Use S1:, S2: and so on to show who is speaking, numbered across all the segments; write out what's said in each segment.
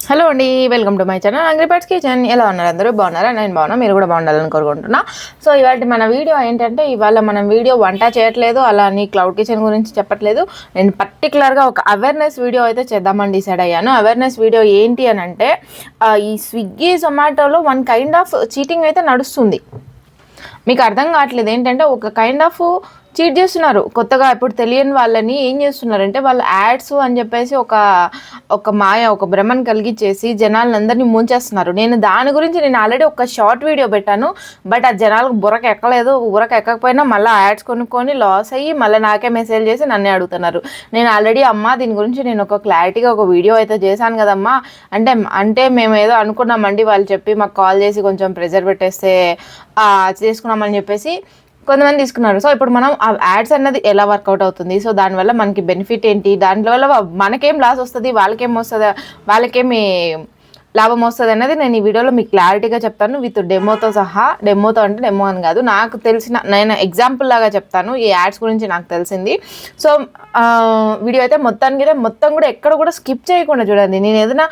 S1: Hello అండి, welcome to my channel angry birds kitchen. ఎలా ఉన్నారు? అందరూ బాగున్నారా? నేను బాగున్నా, మీరు కూడా బాగుండాలని కోరుకుంటున్నా. సో ఇవాళ మన వీడియో ఏంటంటే, ఇవాళ మనం వీడియో వంట చేయట్లేదు, అలా అని క్లౌడ్ కిచెన్ గురించి చెప్పట్లేదు. నేను పర్టికులర్గా ఒక అవేర్నెస్ వీడియో అయితే చేద్దామని డిసైడ్ అయ్యాను. అవేర్నెస్ వీడియో ఏంటి అని అంటే, ఈ స్విగ్గీ జొమాటోలో వన్ కైండ్ ఆఫ్ చీటింగ్ అయితే నడుస్తుంది. మీకు అర్థం కావట్లేదు ఏంటంటే, ఒక కైండ్ ఆఫ్ చీట్ చేస్తున్నారు. కొత్తగా ఇప్పుడు తెలియని వాళ్ళని ఏం చేస్తున్నారంటే, వాళ్ళు యాడ్స్ అని చెప్పేసి ఒక మాయ, ఒక భ్రమను కలిగించేసి జనాలందరినీ ముంచేస్తున్నారు. నేను దాని గురించి ఆల్రెడీ ఒక షార్ట్ వీడియో పెట్టాను. బట్ ఆ జనాలకు బుర్రకు ఎక్కలేదు. బుర్రకు ఎక్కకపోయినా మళ్ళీ యాడ్స్ కొనుక్కొని లాస్ అయ్యి మళ్ళీ నాకే మెసేజ్ చేసి నన్నే అడుగుతున్నారు. నేను ఆల్రెడీ దీని గురించి నేను ఒక క్లారిటీగా ఒక వీడియో అయితే చేశాను కదమ్మా. అంటే మేము ఏదో అనుకున్నామండి, వాళ్ళు చెప్పి మాకు కాల్ చేసి కొంచెం ప్రెజర్ పెట్టేస్తే చేసుకున్నామని చెప్పేసి కొంతమంది తీసుకున్నారు. సో ఇప్పుడు మనం ఆ యాడ్స్ అన్నది ఎలా వర్కౌట్ అవుతుంది, సో దానివల్ల మనకి బెనిఫిట్ ఏంటి, దానివల్ల మనకేం లాస్ వస్తుంది, వాళ్ళకేమి లాభం వస్తుంది అన్నది నేను ఈ వీడియోలో మీకు క్లారిటీగా చెప్తాను, విత్ డెమోతో సహా. డెమోతో అంటే డెమో అని కాదు, నాకు తెలిసిన నేను ఎగ్జాంపుల్ లాగా చెప్తాను ఈ యాడ్స్ గురించి నాకు తెలిసింది. సో వీడియో అయితే మొత్తం కూడా ఎక్కడ కూడా స్కిప్ చేయకుండా చూడండి. నేను ఏదైనా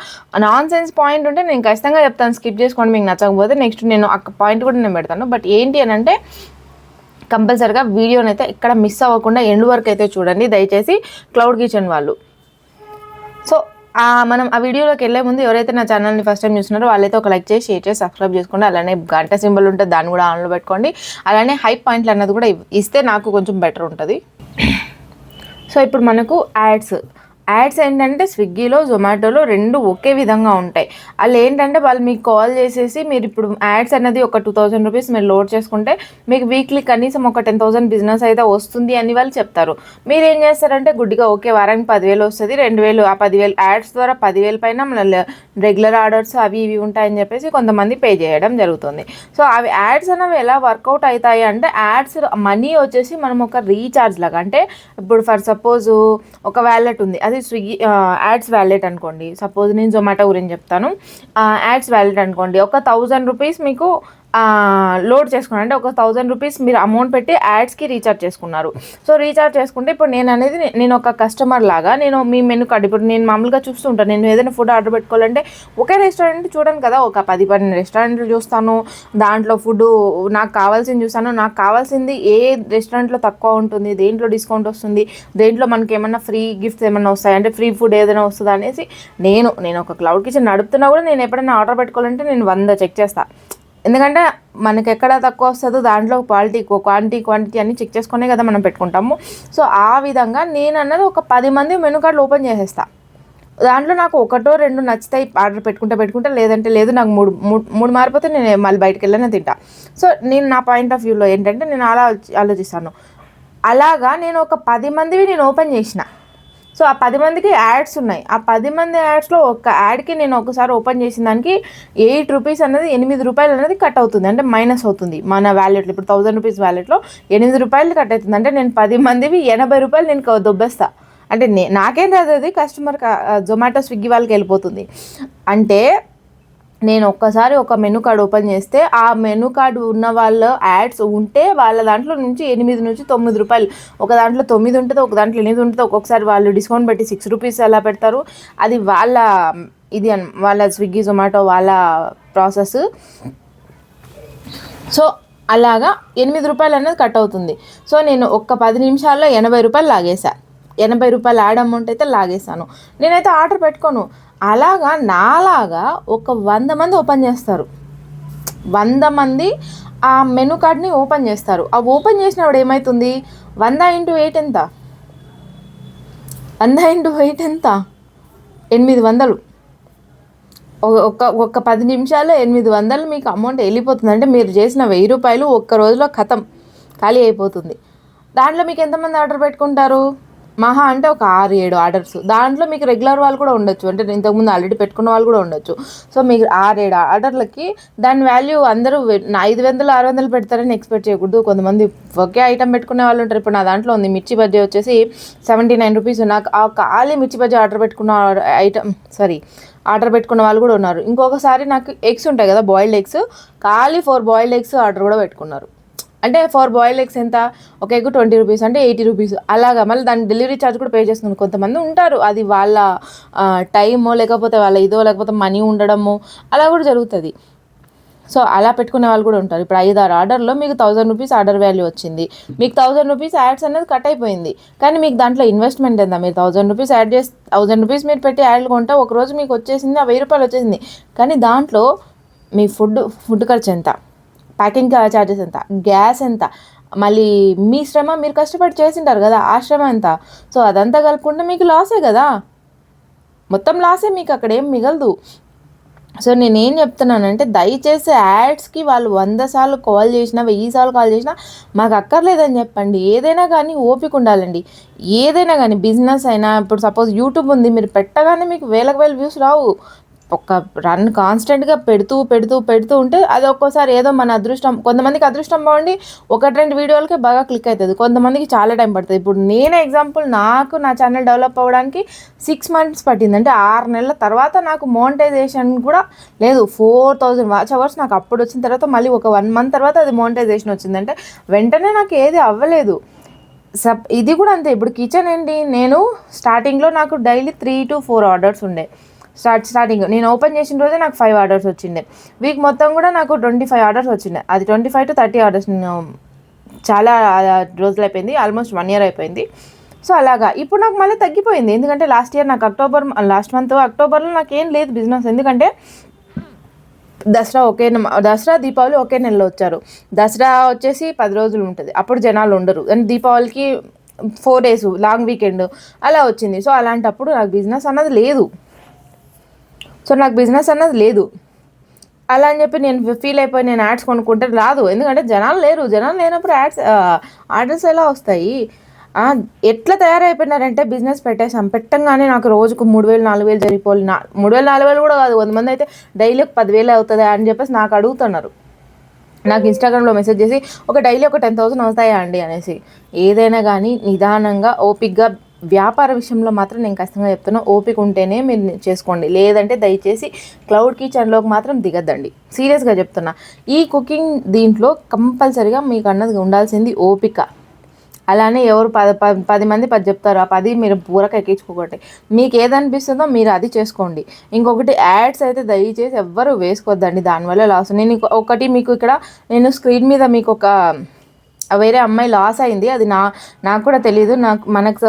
S1: నాన్ సెన్స్ పాయింట్ ఉంటే నేను ఖచ్చితంగా చెప్తాను, స్కిప్ చేసుకోండి. మీకు నచ్చకపోతే నెక్స్ట్ నేను ఆ పాయింట్ కూడా నేను పెడతాను. బట్ ఏంటి అని అంటే, కంపల్సరిగా వీడియోని అయితే ఇక్కడ మిస్ అవ్వకుండా ఎండ్ వరకు అయితే చూడండి దయచేసి క్లౌడ్ కిచెన్ వాళ్ళు. సో మనం ఆ వీడియోలోకి వెళ్ళే ముందు ఎవరైతే నా ఛానల్ని ఫస్ట్ టైం చూస్తున్నారో వాళ్ళైతే ఒక లైక్ చేసి, షేర్ చేసి, సబ్స్క్రైబ్ చేసుకోండి. అలానే గంట సింబల్ ఉంటుంది, దాన్ని కూడా ఆన్లో పెట్టుకోండి. అలానే హై పాయింట్లు అన్నది కూడా ఇస్తే నాకు కొంచెం బెటర్ ఉంటుంది. సో ఇప్పుడు మనకు యాడ్స్ ఏంటంటే, స్విగ్గీలో జొమాటోలో రెండు ఒకే విధంగా ఉంటాయి. వాళ్ళు ఏంటంటే, వాళ్ళు మీకు కాల్ చేసేసి మీరు ఇప్పుడు యాడ్స్ అనేది ఒక 2000 రూపీస్ మీరు లోడ్ చేసుకుంటే మీకు వీక్లీ కనీసం ఒక 10,000 బిజినెస్ అయితే వస్తుంది అని వాళ్ళు చెప్తారు. మీరు ఏం చేస్తారంటే గుడ్డిగా ఓకే వారానికి 10,000 వస్తుంది, 2,000 ఆ 10,000 యాడ్స్ ద్వారా 10,000 పైన మన రెగ్యులర్ ఆర్డర్స్ అవి ఇవి ఉంటాయని చెప్పేసి కొంతమంది పే చేయడం జరుగుతుంది. సో అవి యాడ్స్ అనేవి ఎలా వర్కౌట్ అవుతాయి అంటే, యాడ్స్ మనీ వచ్చేసి మనం ఒక రీఛార్జ్ లాగా, అంటే ఇప్పుడు ఫర్ సపోజ్ ఒక వ్యాలెట్ ఉంది, అది స్విగ్గీ యాడ్స్ వ్యాలెట్ అనుకోండి. సపోజ్ నేను జొమాటో గురించి చెప్తాను. యాడ్స్ వ్యాలెట్ అనుకోండి, ఒక 1000 రూపీస్ మీకు లోడ్ చేసుకున్నారు అంటే ఒక 1000 రూపీస్ మీరు అమౌంట్ పెట్టి యాడ్స్కి రీఛార్జ్ చేసుకున్నారు. సో రీఛార్జ్ చేసుకుంటే ఇప్పుడు నేను ఒక కస్టమర్ లాగా నేను మీ మెనూ కార్డు, ఇప్పుడు నేను మామూలుగా చూస్తూ ఉంటాను. నేను ఏదైనా ఫుడ్ ఆర్డర్ పెట్టుకోవాలంటే ఒకే రెస్టారెంట్ చూడను కదా, ఒక 10-12 రెస్టారెంట్లు చూస్తాను. దాంట్లో ఫుడ్ నాకు కావాల్సింది చూస్తాను. నాకు కావాల్సింది ఏ రెస్టారెంట్లో తక్కువ ఉంటుంది, దేంట్లో డిస్కౌంట్ వస్తుంది, దేంట్లో మనకి ఏమన్నా ఫ్రీ గిఫ్ట్స్ ఏమన్నా వస్తాయి, అంటే ఫ్రీ ఫుడ్ ఏదైనా వస్తుందా అనేసి నేను ఒక క్లౌడ్ కిచెన్ నడుపుతున్నా కూడా నేను ఎప్పుడైనా ఆర్డర్ పెట్టుకోవాలంటే నేను 100 చెక్ చేస్తాను. ఎందుకంటే మనకి ఎక్కడ తక్కువ వస్తుందో దాంట్లో క్వాంటిటీ అన్ని చెక్ చేసుకునే కదా మనం పెట్టుకుంటాము. సో ఆ విధంగా నేను అన్నది ఒక 10 మంది మెనూ కార్డులు ఓపెన్ చేసేస్తా. దాంట్లో నాకు 1-2 నచ్చుతాయి, ఆర్డర్ పెట్టుకుంటా, లేదంటే లేదు, నాకు మూడు మారిపోతే నేను మళ్ళీ బయటకు వెళ్ళినా తింటా. సో నేను నా పాయింట్ ఆఫ్ వ్యూలో ఏంటంటే నేను అలా ఆలోచిస్తాను. అలాగా నేను ఒక 10 మందివి నేను ఓపెన్ చేసిన. సో ఆ 10 మందికి యాడ్స్ ఉన్నాయి. ఆ 10 మంది యాడ్స్లో ఒక యాడ్కి నేను ఒకసారి ఓపెన్ చేసిన దానికి 8 రూపీస్ అనేది 8 రూపాయలు అనేది కట్ అవుతుంది, అంటే మైనస్ అవుతుంది మన వ్యాలెట్లో. ఇప్పుడు 1000 రూపీస్ వ్యాలెట్లో 8 రూపాయలు కట్ అవుతుంది, అంటే నేను 10 మందివి 80 రూపాయలు నేను దొబ్బేస్తా. అంటే నాకేం రాదు, అది కస్టమర్ జొమాటో స్విగ్గీ వాళ్ళకి వెళ్ళిపోతుంది. అంటే నేను ఒక్కసారి ఒక మెనూ కార్డ్ ఓపెన్ చేస్తే ఆ మెనూ కార్డు ఉన్న వాళ్ళ యాడ్స్ ఉంటే వాళ్ళ దాంట్లో నుంచి 8 నుంచి 9 రూపాయలు, ఒక దాంట్లో 9 ఉంటుంది, ఒక దాంట్లో 8 ఉంటుంది. ఒక్కొక్కసారి వాళ్ళు డిస్కౌంట్ పెట్టి 6 రూపీస్ అలా పెడతారు. అది వాళ్ళ స్విగ్గీ జొమాటో వాళ్ళ ప్రాసెస్. సో అలాగా 8 రూపాయలు అనేది కట్ అవుతుంది. సో నేను ఒక్క 10 నిమిషాల్లో 80 రూపాయలు లాగేసా. 80 రూపాయలు యాడ్ అమౌంట్ అయితే లాగేశాను. నేనైతే ఆర్డర్ పెట్టుకోను. అలాగా నాలాగా ఒక 100 మంది ఓపెన్ చేస్తారు. 100 మంది ఆ మెనూ కార్డ్ని ఓపెన్ చేస్తారు. ఆ ఓపెన్ చేసినప్పుడు ఏమవుతుంది, 100 × 8 ఎంత? 100 × 8 ఎంత? 800. ఒక 10 నిమిషాల్లో 800 మీకు అమౌంట్ వెళ్ళిపోతుంది. అంటే మీరు చేసిన 1000 రూపాయలు ఒక్క రోజులో ఖాళీ అయిపోతుంది. దాంట్లో మీకు ఎంతమంది ఆర్డర్ పెట్టుకుంటారు? మహా అంటే ఒక 6-7 ఆర్డర్స్. దాంట్లో మీకు రెగ్యులర్ వాళ్ళు కూడా ఉండొచ్చు, అంటే ఇంతకుముందు ఆల్రెడీ పెట్టుకున్న వాళ్ళు కూడా ఉండొచ్చు. సో మీకు 6-7 ఆర్డర్లకి దాని వాల్యూ అందరూ 500-600 పెడతారని ఎక్స్పెక్ట్ చేయకూడదు. కొంతమంది ఒకే ఐటమ్ పెట్టుకునే వాళ్ళు ఉంటారు. ఇప్పుడు నా దాంట్లో ఉంది మిర్చి బజ్జీ వచ్చేసి 79 రూపీస్. నాకు ఆ ఖాళీ మిర్చి బజ్జీ ఆర్డర్ పెట్టుకున్న వాళ్ళు కూడా ఉన్నారు. ఇంకొకసారి నాకు ఎగ్స్ ఉంటాయి కదా, బాయిల్డ్ ఎగ్స్, ఖాళీ 4 బాయిల్డ్ ఎగ్స్ ఆర్డర్ కూడా పెట్టుకున్నారు. అంటే ఫర్ బాయిల్ ఎగ్స్ ఎంత, ఒక ఎగ్ 20 రూపీస్ అంటే 80 రూపీస్ అలాగా. మళ్ళీ దాని డెలివరీ ఛార్జ్ కూడా పే చేసుకుని కొంతమంది ఉంటారు, అది వాళ్ళ టైమో లేకపోతే వాళ్ళ ఇదో లేకపోతే మనీ ఉండడము అలా కూడా జరుగుతుంది. సో అలా పెట్టుకునే వాళ్ళు కూడా ఉంటారు. ఇప్పుడు 5-6 ఆర్డర్లో మీకు 1000 రూపీస్ ఆర్డర్ వాల్యూ వచ్చింది, మీకు 1000 రూపీస్ యాడ్స్ అనేది కట్ అయిపోయింది. కానీ మీకు దాంట్లో ఇన్వెస్ట్మెంట్ ఎంత, మీరు 1000 రూపీస్ యాడ్ చేసి 1000 రూపీస్ మీరు పెట్టి యాడ్లు కొంటే ఒకరోజు మీకు వచ్చేసింది 1000 రూపాయలు వచ్చేసింది. కానీ దాంట్లో మీ ఫుడ్ ఖర్చు ఎంత, ప్యాకింగ్ ఛార్జెస్ ఎంత, గ్యాస్ ఎంత, మళ్ళీ మీ శ్రమ, మీరు కష్టపడి చేసింటారు కదా ఆ శ్రమ ఎంత. సో అదంతా కలుపుకుంటే మీకు లాసే కదా, మొత్తం లాసే, మీకు అక్కడ ఏం మిగలదు. సో నేనేం చెప్తున్నానంటే దయచేసి యాడ్స్కి వాళ్ళు 100 సార్లు కాల్ చేసినా 1000 సార్లు కాల్ చేసినా మాకు అక్కర్లేదని చెప్పండి. ఏదైనా కానీ ఓపిక ఉండాలండి, ఏదైనా కానీ బిజినెస్ అయినా. ఇప్పుడు సపోజ్ యూట్యూబ్ ఉంది, మీరు పెట్టగానే మీకు వేలకు వేల వ్యూస్ రావు. ఒక రన్ కాన్స్టెంట్గా పెడుతూ ఉంటే అది ఒక్కోసారి ఏదో మన అదృష్టం, కొంతమందికి అదృష్టం బాగుండి 1-2 వీడియోలకే బాగా క్లిక్ అవుతుంది, కొంతమందికి చాలా టైం పడుతుంది. ఇప్పుడు నేనే ఎగ్జాంపుల్, నాకు నా ఛానల్ డెవలప్ అవ్వడానికి 6 మంత్స్ పట్టింది. అంటే 6 నెలల తర్వాత నాకు మోనిటైజేషన్ కూడా లేదు. 4000 వాచ్ అవర్స్ నాకు అప్పుడు వచ్చిన తర్వాత మళ్ళీ ఒక 1 మంత్ తర్వాత అది మోనిటైజేషన్ వచ్చిందంటే వెంటనే నాకు ఏది అవ్వలేదు. ఇది కూడా అంతే. ఇప్పుడు కిచెన్ ఏంటి, నేను స్టార్టింగ్లో నాకు డైలీ 3 to 4 ఆర్డర్స్ ఉండే. స్టార్టింగ్ నేను ఓపెన్ చేసిన రోజే నాకు 5 ఆర్డర్స్ వచ్చిండే. వీక్ మొత్తం కూడా నాకు 25 ఆర్డర్స్ వచ్చిండే. అది 25 to 30 ఆర్డర్స్ నేను చాలా రోజులు అయిపోయింది, ఆల్మోస్ట్ 1 year అయిపోయింది. సో అలాగా ఇప్పుడు నాకు మళ్ళీ తగ్గిపోయింది. ఎందుకంటే లాస్ట్ మంత్ అక్టోబర్లో నాకేం లేదు బిజినెస్. ఎందుకంటే దసరా దీపావళి ఒకే నెలలో వచ్చారు. దసరా వచ్చేసి 10 రోజులు ఉంటుంది, అప్పుడు జనాలు ఉండరు. అండ్ దీపావళికి 4 days లాంగ్ వీకెండ్ అలా వచ్చింది. సో అలాంటప్పుడు నాకు బిజినెస్ అన్నది లేదు. అలా అని చెప్పి నేను ఫీల్ అయిపోయి నేను యాడ్స్ కొనుక్కుంటే రాదు. ఎందుకంటే జనాలు లేనప్పుడు ఆర్డర్స్ ఎలా వస్తాయి? ఎట్లా తయారైపోయినారంటే బిజినెస్ పెట్టంగానే నాకు రోజుకు 3000-4000 జరిగిపోవాలి. 3000-4000 కూడా కాదు, కొంతమంది అయితే డైలీ 10,000 అవుతుందా అని చెప్పేసి నాకు అడుగుతున్నారు. నాకు ఇన్స్టాగ్రామ్లో మెసేజ్ చేసి డైలీ ఒక 10,000 అవుతాయా అండి అనేసి. ఏదైనా కానీ నిదానంగా ఓపిక్గా, వ్యాపార విషయంలో మాత్రం నేను ఖచ్చితంగా చెప్తున్నా, ఓపిక ఉంటేనే మీరు చేసుకోండి. లేదంటే దయచేసి క్లౌడ్ కిచెన్లోకి మాత్రం దిగద్దండి, సీరియస్గా చెప్తున్నా. ఈ కుకింగ్ దీంట్లో కంపల్సరీగా మీకు అన్నది ఉండాల్సింది ఓపిక. అలానే ఎవరు 10 మంది 10 చెప్తారు, ఆ 10 మీరు పూరక ఎక్కించుకోకండి. మీకు ఏదనిపిస్తుందో మీరు అది చేసుకోండి. ఇంకొకటి యాడ్స్ అయితే దయచేసి ఎవ్వరు వేసుకోవద్దండి, దానివల్ల లాస్. మీకు ఇక్కడ నేను స్క్రీన్ మీద మీకు ఒక వేరే అమ్మాయి లాస్ అయింది, అది నాకు కూడా తెలియదు.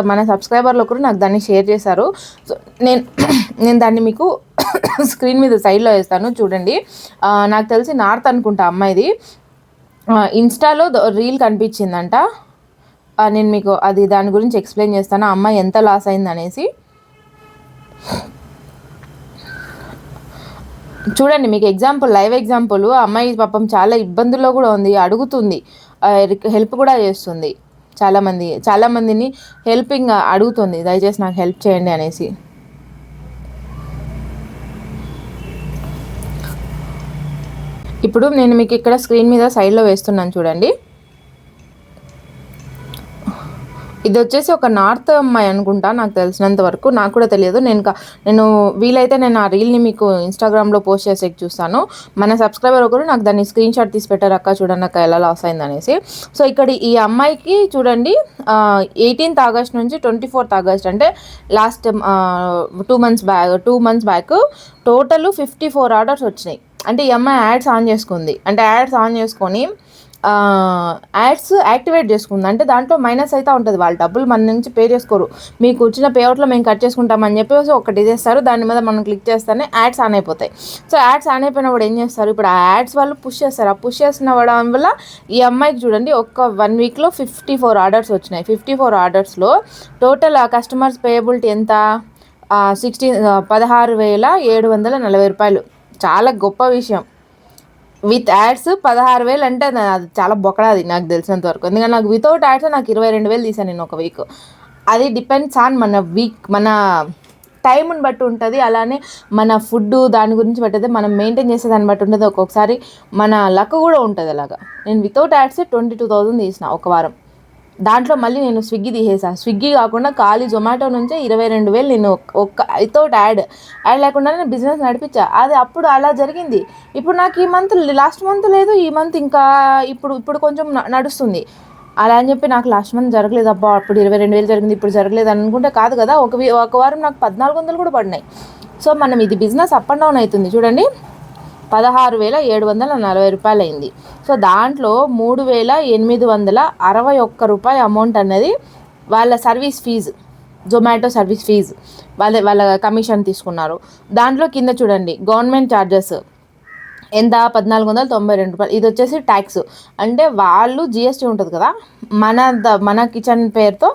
S1: మన సబ్స్క్రైబర్లు ఒకరు నాకు దాన్ని షేర్ చేశారు. సో నేను దాన్ని మీకు స్క్రీన్ మీద సైడ్లో వేస్తాను చూడండి. నాకు తెలిసి నార్త్ అనుకుంటా అమ్మాయిది. ఇన్స్టాలో రీల్ కనిపించిందంట. నేను మీకు దాని గురించి ఎక్స్ప్లెయిన్ చేస్తాను, అమ్మాయి ఎంత లాస్ అయింది అనేసి. చూడండి, మీకు లైవ్ ఎగ్జాంపుల్. అమ్మాయి పాపం చాలా ఇబ్బందుల్లో కూడా ఉంది, అడుగుతుంది, హెల్ప్ కూడా చేస్తుంది. చాలా మందిని హెల్పింగ్ అడుగుతుంది, దయచేసి నాకు హెల్ప్ చేయండి అనేసి. ఇప్పుడు నేను మీకు ఇక్కడ స్క్రీన్ మీద సైడ్లో వేస్తున్నాను చూడండి. ఇది వచ్చేసి ఒక నార్త్ అమ్మాయి అనుకుంటా, నాకు తెలిసినంత వరకు. నాకు కూడా తెలియదు. నేను వీలైతే నేను ఆ రీల్ని మీకు ఇన్స్టాగ్రామ్లో పోస్ట్ చేసే చూస్తాను. మన సబ్స్క్రైబర్ ఒకరు నాకు దాన్ని స్క్రీన్ షాట్ తీసి పెట్టారు, అక్క చూడండి అక్క ఎలా లాస్ అయింది అనేసి. సో ఇక్కడ ఈ అమ్మాయికి చూడండి 18th ఆగస్ట్ నుంచి 24th ఆగస్ట్, అంటే last 2 months back total 54 orders వచ్చినాయి. అంటే ఈ అమ్మాయి యాడ్స్ ఆన్ చేసుకొని యాడ్స్ యాక్టివేట్ చేసుకుంది. అంటే దాంట్లో మైనస్ అయితే ఉంటుంది, వాళ్ళ డబ్బులు మన నుంచి పే చేసుకోరు. మీకు వచ్చిన పేఅవుట్లో మేము కట్ చేసుకుంటామని చెప్పేసి ఒకటి చేస్తారు, దాని మీద మనం క్లిక్ చేస్తేనే యాడ్స్ ఆన్ అయిపోతాయి. సో యాడ్స్ ఆన్ అయిపోయినప్పుడు ఏం చేస్తారు, ఇప్పుడు ఆ యాడ్స్ వాళ్ళు పుష్ చేస్తారు. ఆ పుష్ చేసినవడం వల్ల ఈ అమ్మాయికి చూడండి 1 వీక్లో 54 ఆర్డర్స్ వచ్చినాయి. 54 ఆర్డర్స్లో టోటల్ ఆ కస్టమర్స్ పేయబిలిటీ ఎంత, 16,740 రూపాయలు. చాలా గొప్ప విషయం. విత్ యాడ్స్ 16,000 అంటే అది చాలా బొకడాది నాకు తెలిసినంత వరకు. ఎందుకంటే నాకు వితౌట్ యాడ్స్ నాకు 22,000 తీసాను నేను ఒక వీక్. అది డిపెండ్స్ ఆన్ మన టైంని బట్టి ఉంటుంది. అలానే మన ఫుడ్ దాని గురించి పట్టేది, మనం మెయింటైన్ చేసే దాన్ని బట్టి ఉంటుంది. ఒక్కొక్కసారి మన లక్ కూడా ఉంటుంది. అలాగా నేను వితౌట్ యాడ్స్ 22,000 తీసిన ఒక వారం. దాంట్లో మళ్ళీ నేను స్విగ్గీ తీసేసాను. స్విగ్గీ కాకుండా ఖాళీ జొమాటో నుంచే 22,000 నేను ఒక్క వితౌట్ యాడ్ లేకుండానే నేను బిజినెస్ నడిపించా. అది అప్పుడు అలా జరిగింది. ఇప్పుడు నాకు ఈ మంత్ లాస్ట్ మంత్ లేదు, ఈ మంత్ ఇంకా ఇప్పుడు కొంచెం నడుస్తుంది. అలా అని చెప్పి నాకు లాస్ట్ మంత్ జరగలేదు, అబ్బా అప్పుడు 22,000 జరిగింది ఇప్పుడు జరగలేదు అనుకుంటే కాదు కదా. ఒక వారం నాకు 1,400 కూడా పడినాయి. సో మనం ఇది బిజినెస్ అప్ అండ్ డౌన్ అవుతుంది చూడండి. 16,740 రూపాయలు అయింది. సో దాంట్లో 3,861 రూపాయి అమౌంట్ అనేది వాళ్ళ service fee, Zomato service fee వాళ్ళ కమిషన్ తీసుకున్నారు. దాంట్లో కింద చూడండి గవర్నమెంట్ ఛార్జెస్ ఎంత, 1,492 రూపాయలు. ఇది వచ్చేసి ట్యాక్స్, అంటే వాళ్ళు జిఎస్టీ ఉంటుంది కదా, మన కిచెన్ పేరుతో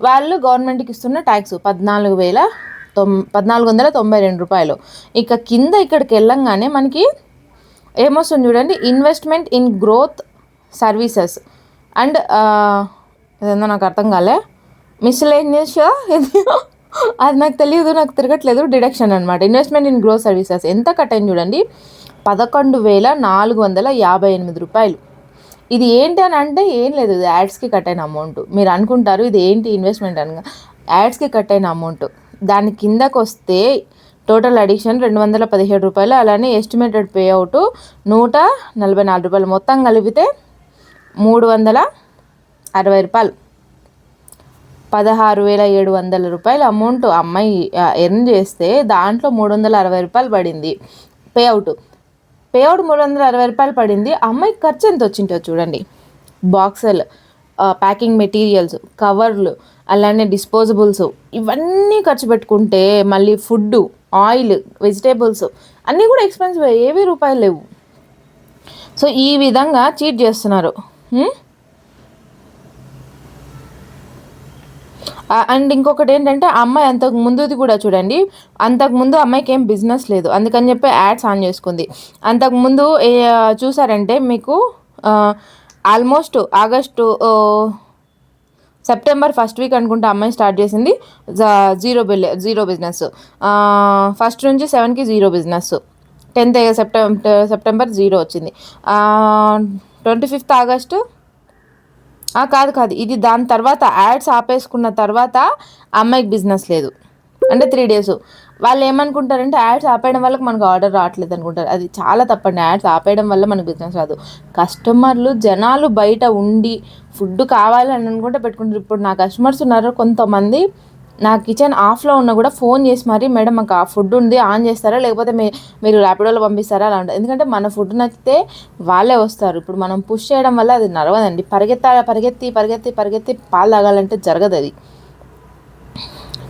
S1: వాళ్ళు గవర్నమెంట్కి ఇస్తున్న ట్యాక్స్ 1,492 రూపాయలు. ఇక కింద ఇక్కడికి వెళ్ళంగానే మనకి ఏమొస్తుంది చూడండి, investment in growth services and ఇదేందో నాకు అర్థం కాలే, మిస్లేనియస్ అది నాకు తెలియదు, నాకు తిరగట్లేదు, డిడక్షన్ అనమాట. ఇన్వెస్ట్మెంట్ ఇన్ గ్రోత్ సర్వీసెస్ ఎంత కట్ అయింది చూడండి, 11,458 రూపాయలు. ఇది ఏంటి అని అంటే ఏం లేదు, ఇది యాడ్స్కి కట్ అయిన అమౌంట్. మీరు అనుకుంటారు ఇది ఏంటి ఇన్వెస్ట్మెంట్ అనగా, యాడ్స్కి కట్ అయిన అమౌంట్. దాని కిందకు వస్తే టోటల్ అడిషన్ 217 రూపాయలు, అలానే ఎస్టిమేటెడ్ పే అవుట్ 144 రూపాయలు, మొత్తం కలిపితే 360 రూపాయలు. 16,700 రూపాయలు అమౌంట్ అమ్మాయి ఎర్న్ చేస్తే దాంట్లో 360 రూపాయలు పడింది పే అవుట్ 360 రూపాయలు పడింది. అమ్మాయి ఖర్చు ఎంత వచ్చింటో చూడండి, బాక్సులు, ప్యాకింగ్ మెటీరియల్స్, కవర్లు, అలానే డిస్పోజబుల్స్, ఇవన్నీ ఖర్చు పెట్టుకుంటే మళ్ళీ ఫుడ్, ఆయిల్, వెజిటేబుల్స్ అన్నీ కూడా ఎక్స్పెన్సివ్, ఏవి రూపాయలు లేవు. సో ఈ విధంగా చీట్ చేస్తున్నారు. అండ్ ఇంకొకటి ఏంటంటే అమ్మాయి అంతకు ముందుది కూడా చూడండి, అంతకుముందు అమ్మాయికి ఏం బిజినెస్ లేదు, అందుకని చెప్పి యాడ్స్ ఆన్ చేసుకుంది. అంతకుముందు చూసారంటే మీకు almost August September first week అనుకుంటే అమ్మాయి స్టార్ట్ చేసింది జీరో బిజినెస్. ఫస్ట్ నుంచి 7కి zero business, 10th September zero వచ్చింది. 25th ఆగస్టు కాదు ఇది దాని తర్వాత యాడ్స్ ఆపేసుకున్న తర్వాత అమ్మాయికి బిజినెస్ లేదు, అంటే 3 days. వాళ్ళు ఏమనుకుంటారంటే యాడ్స్ ఆపేయడం వల్ల మనకు ఆర్డర్ రావట్లేదు అనుకుంటారు, అది చాలా తప్పండి. యాడ్స్ ఆపేయడం వల్ల మనకు బిజినెస్ రాదు. కస్టమర్లు జనాలు బయట ఉండి ఫుడ్ కావాలని అనుకుంటే పెట్టుకుంటారు. ఇప్పుడు నా కస్టమర్స్ ఉన్నారు కొంతమంది, నా కిచెన్ ఆఫ్లో ఉన్నా కూడా ఫోన్ చేసి మరి మేడం మాకు ఆ ఫుడ్ ఉంది ఆన్ చేస్తారా, లేకపోతే మీరు ర్యాపిడోలో పంపిస్తారా, అలా ఉంటుంది. ఎందుకంటే మన ఫుడ్ నచ్చితే వాళ్ళే వస్తారు. ఇప్పుడు మనం పుష్ చేయడం వల్ల అది నడవదండి. పరిగెత్తి పాలు తాగాలంటే జరగదు అది.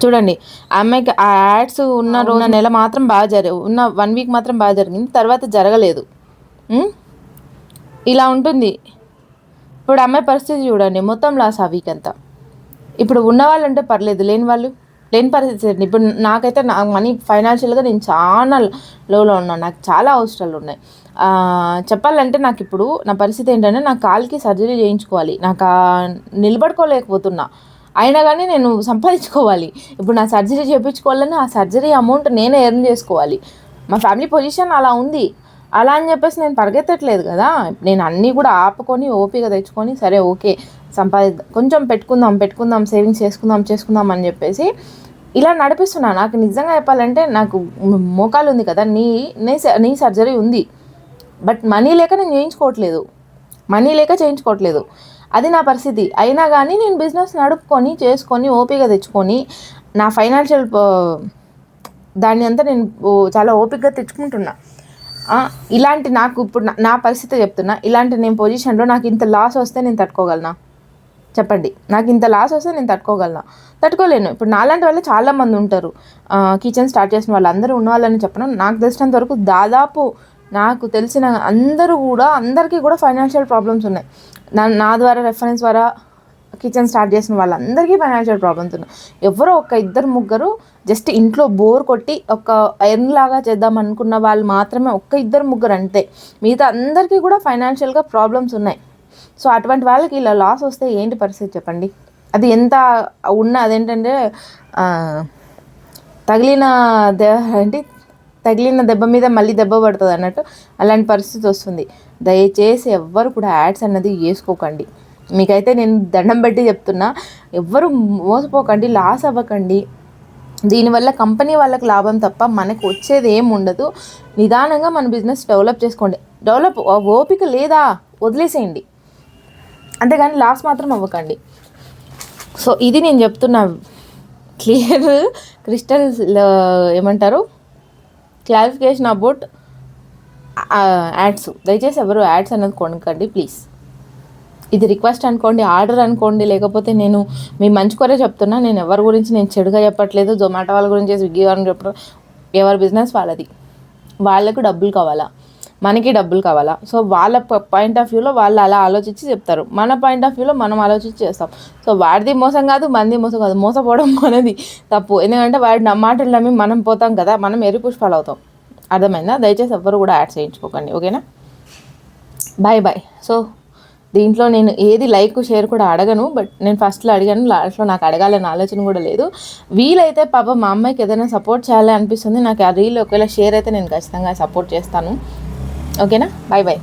S1: చూడండి అమ్మాయికి ఆ యాడ్స్ ఉన్న నెల మాత్రం బాగా ఉన్న 1 week మాత్రం బాగా జరిగింది, తర్వాత జరగలేదు. ఇలా ఉంటుంది. ఇప్పుడు అమ్మాయి పరిస్థితి చూడండి, మొత్తం లాస్ ఆ వీక్ అంతా. ఇప్పుడు ఉన్నవాళ్ళు అంటే పర్లేదు, లేని పరిస్థితి అండి. ఇప్పుడు నాకైతే నా మనీ ఫైనాన్షియల్గా నేను చాలా లోలో ఉన్నాను, నాకు చాలా అవసరాలు ఉన్నాయి. చెప్పాలంటే నాకు ఇప్పుడు నా పరిస్థితి ఏంటంటే నా కాలుకి సర్జరీ చేయించుకోవాలి, నాకు నిలబడుకోలేకపోతున్నా, అయినా కానీ నేను సంపాదించుకోవాలి. ఇప్పుడు నా సర్జరీ చేయించుకోవాలని ఆ సర్జరీ అమౌంట్ నేనే ఎర్న్ చేసుకోవాలి. మా ఫ్యామిలీ పొజిషన్ అలా ఉంది. అలా అని చెప్పేసి నేను పరిగెత్తట్లేదు కదా, నేను అన్నీ కూడా ఆపుకొని ఓపిక తెచ్చుకొని సరే ఓకే కొంచెం పెట్టుకుందాం సేవింగ్స్ చేసుకుందాం అని చెప్పేసి ఇలా నడిపిస్తున్నా. నాకు నిజంగా చెప్పాలంటే నాకు మోకాలు ఉంది కదా, నీ సర్జరీ ఉంది, బట్ మనీ లేక నేను చేయించుకోవట్లేదు. అది నా పరిస్థితి. అయినా కానీ నేను బిజినెస్ చేసుకొని ఓపిక తెచ్చుకొని నా ఫైనాన్షియల్ దాన్ని అంతా నేను చాలా ఓపికగా తెచ్చుకుంటున్నా. ఇలాంటి నాకు ఇప్పుడు నా పరిస్థితి చెప్తున్నా, ఇలాంటి నేను పొజిషన్లో నాకు ఇంత లాస్ వస్తే నేను తట్టుకోగలనా చెప్పండి? నాకు ఇంత లాస్ వస్తే నేను తట్టుకోలేను. ఇప్పుడు నాలాంటి వాళ్ళు చాలామంది ఉంటారు, కిచెన్ స్టార్ట్ చేసిన వాళ్ళు, అందరూ ఉన్న వాళ్ళని చెప్పను, నాకు తెలిసినంత వరకు దాదాపు నాకు తెలిసిన అందరికీ కూడా ఫైనాన్షియల్ ప్రాబ్లమ్స్ ఉన్నాయి. నా ద్వారా రెఫరెన్స్ ద్వారా కిచెన్ స్టార్ట్ చేసిన వాళ్ళందరికీ ఫైనాన్షియల్ ప్రాబ్లమ్స్ ఉన్నాయి. ఎవరో ఒక 2-3 జస్ట్ ఇంట్లో బోర్ కొట్టి ఒక ఎర్న్ లాగా చేద్దాం అనుకున్న వాళ్ళు మాత్రమే, 1-2-3 అంతే. మిగతా అందరికీ కూడా ఫైనాన్షియల్గా ప్రాబ్లమ్స్ ఉన్నాయి. సో అటువంటి వాళ్ళకి ఇలా లాస్ వస్తే ఏంటి పరిస్థితి చెప్పండి? అది ఎంత అదేంటంటే తగిలిన దెబ్బ మీద మళ్ళీ దెబ్బ పడుతుంది అన్నట్టు అలాంటి పరిస్థితి వస్తుంది. దయచేసి ఎవ్వరు కూడా యాడ్స్ అన్నది వేసుకోకండి. మీకైతే నేను దండం పెట్టి చెప్తున్నా, ఎవ్వరు మోసపోకండి, లాస్ అవ్వకండి. దీనివల్ల కంపెనీ వాళ్ళకి లాభం తప్ప మనకు వచ్చేది ఏం ఉండదు. నిదానంగా మన బిజినెస్ డెవలప్ చేసుకోండి. ఓపిక లేదా వదిలేసేయండి, అంతేగాని లాస్ మాత్రం అవ్వకండి. సో ఇది నేను చెప్తున్నా క్లియర్ క్రిస్టల్ ఏమంటారు క్లారిఫికేషన్ అబౌట్ యాడ్స్. దయచేసి ఎవరు యాడ్స్ అనేది కొనకండి ప్లీజ్. ఇది రిక్వెస్ట్ అనుకోండి, ఆర్డర్ అనుకోండి, లేకపోతే నేను మీ మంచి కొరే చెప్తున్నా. నేను ఎవరి గురించి నేను చెడుగా చెప్పట్లేదు. జొమాటో వాళ్ళ గురించి, స్విగ్గీ వాళ్ళని చెప్పడం, ఎవరి బిజినెస్ వాళ్ళది. వాళ్ళకు డబ్బులు కావాలా, మనకి డబ్బులు కావాలా. సో వాళ్ళ పాయింట్ ఆఫ్ వ్యూలో వాళ్ళు అలా ఆలోచించి చెప్తారు, మన పాయింట్ ఆఫ్ వ్యూలో మనం ఆలోచించి చేస్తాం. సో వాడిది మోసం కాదు, మనది మోసం కాదు, మోసపోవడం మనది తప్పు. ఎందుకంటే వాడి మాటలు నమ్మి మనం పోతాం కదా, మనం ఎర్రి పుష్పాలు అవుతాం. అర్థమైందా? దయచేసి ఎవ్వరు కూడా యాడ్స్ చేయించుకోకండి, ఓకేనా? Bye bye. సో దీంట్లో నేను ఏది లైక్ షేర్ కూడా అడగను, బట్ నేను ఫస్ట్లో అడిగాను, లాస్ట్లో నాకు అడగాలని ఆలోచన కూడా లేదు. వీలైతే పాప మా అమ్మాయికి ఏదైనా సపోర్ట్ చేయాలి అనిపిస్తుంది నాకు. ఆ రీల్ ఒకవేళ షేర్ అయితే నేను ఖచ్చితంగా సపోర్ట్ చేస్తాను, ఓకేనా? Bye bye.